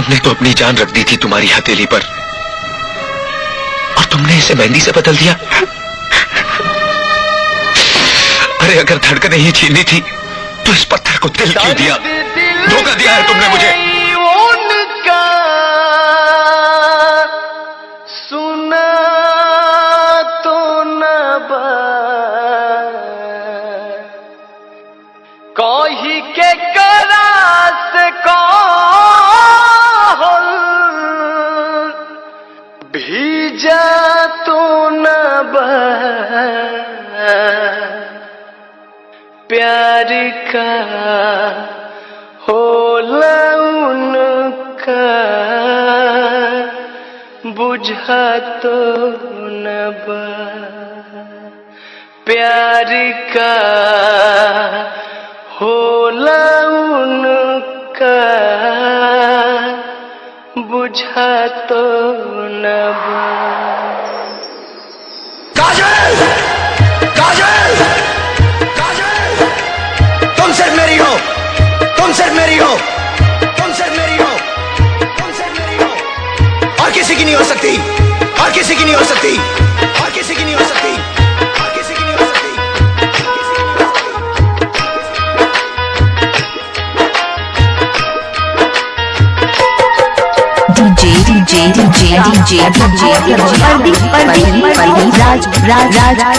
हमने तो अपनी जान रख दी थी तुम्हारी हथेली पर, और तुमने इसे मेहंदी से बदल दिया। अरे अगर धड़कनें ही छीननी थी तो इस पत्थर को दिल क्यों दिया? धोखा दिया है तुमने मुझे। उनका सुना तो न कही के करा से कहल भीजा तो न प्यार का होला उनका बुझा तो न प्यार का होला उनका बुझा तो न काजल, काजल, काजल, तुम सिर्फ मेरी हो, तुम सिर्फ मेरी हो, तुम सिर्फ मेरी हो, तुम सिर्फ मेरी हो, और किसी की नहीं हो सकती, और किसी की नहीं हो सकती, और किसी की नहीं हो सकती, और किसी की नहीं हो सकती।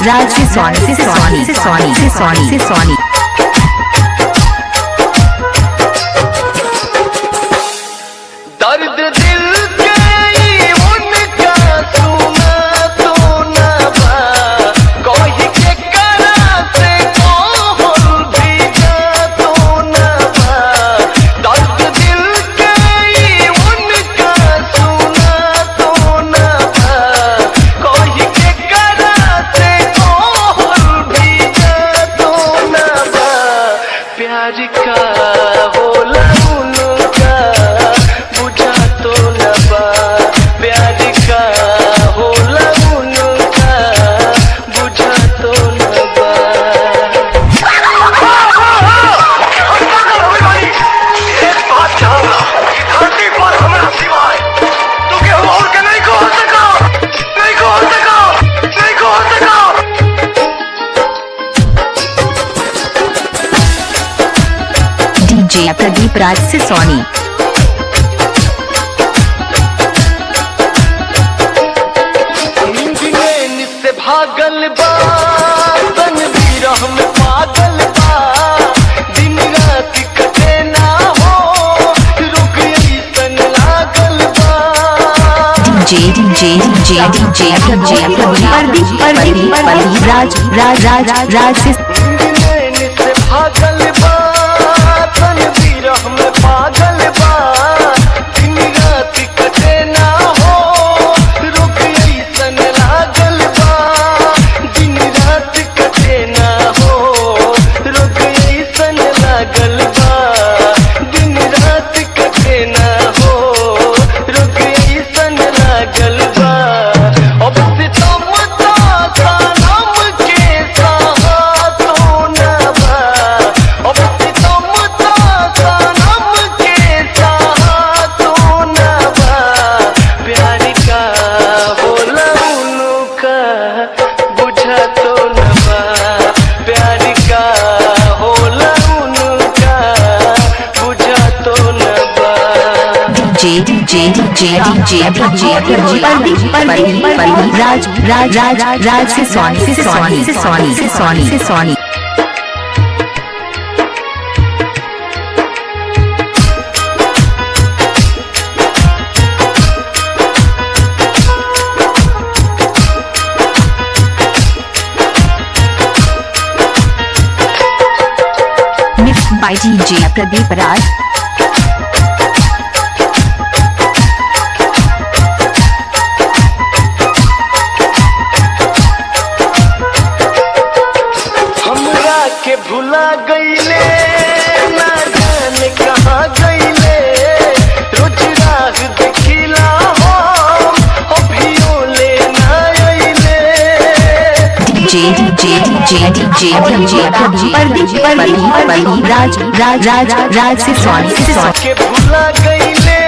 राज से सोनी दर्द दिल के उनका सुना तो न कही के करा से कहल भीजा तो न दर्द दिल के उनका सुना तो न कही के करा से कहल भीजा तो न प्यार का होला उनका बुझा तो न प्यार का होला उनका बुझा तो न डीजे प्रदीप राज से सोनी। से भागल बा तन विरह में पागल बा दिन रात कटे ना हो रुक ऐसन लागल बा डीजे राज से भागल बा तन विरह में पागल बा दिन रात कटे ना हो रुक ऐसन लागल बा दिन रात कटे ना हो रुक ऐसन लागल बा दिन रात कटे ना हो रुक ऐसन लागल बा अब से तुम तो सनम के साथ होना बा अब से तुम तो सनम के साथ होना बा प्यार का होला उनका बुझा तो न प्यार का होला उनका बुझा तो न राज से सोनी। मिक्स बाय डीजे प्रदीप राज। हमरा के भुला गईले ना जाने कहाँ गईले रोज राह देखिला हो अभियो ले ना आइले राज से सोनी के भुला गईले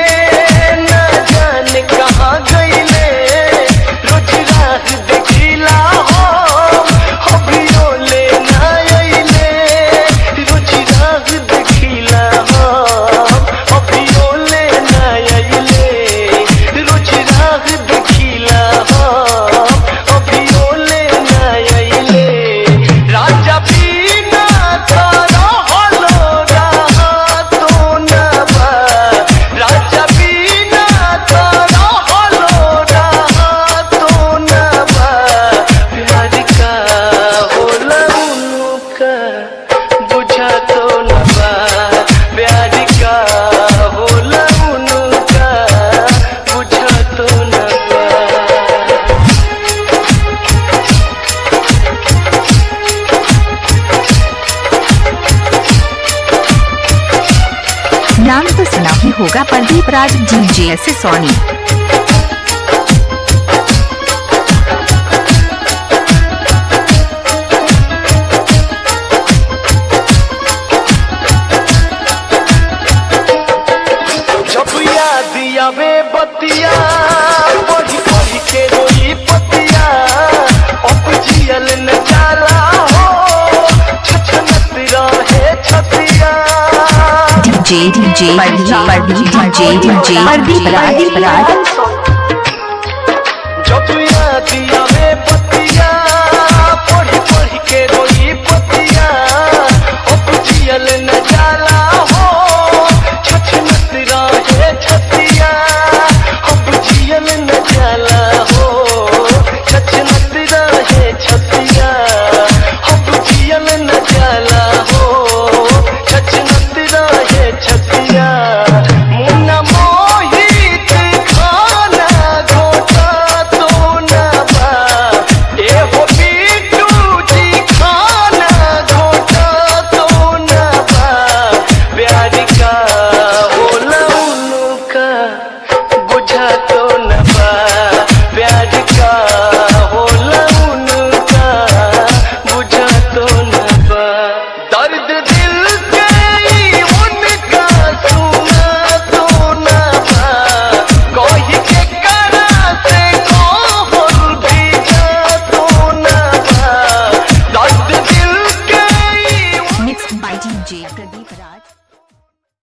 होगा प्रदीप राज डीजे से सोनी। जब याद आवे बतिया पढ़ी पढ़ी के रोई पतिया अब जियल न जाला हो छछनत रहे छतिया डीजे प्रदीप राज। जब याद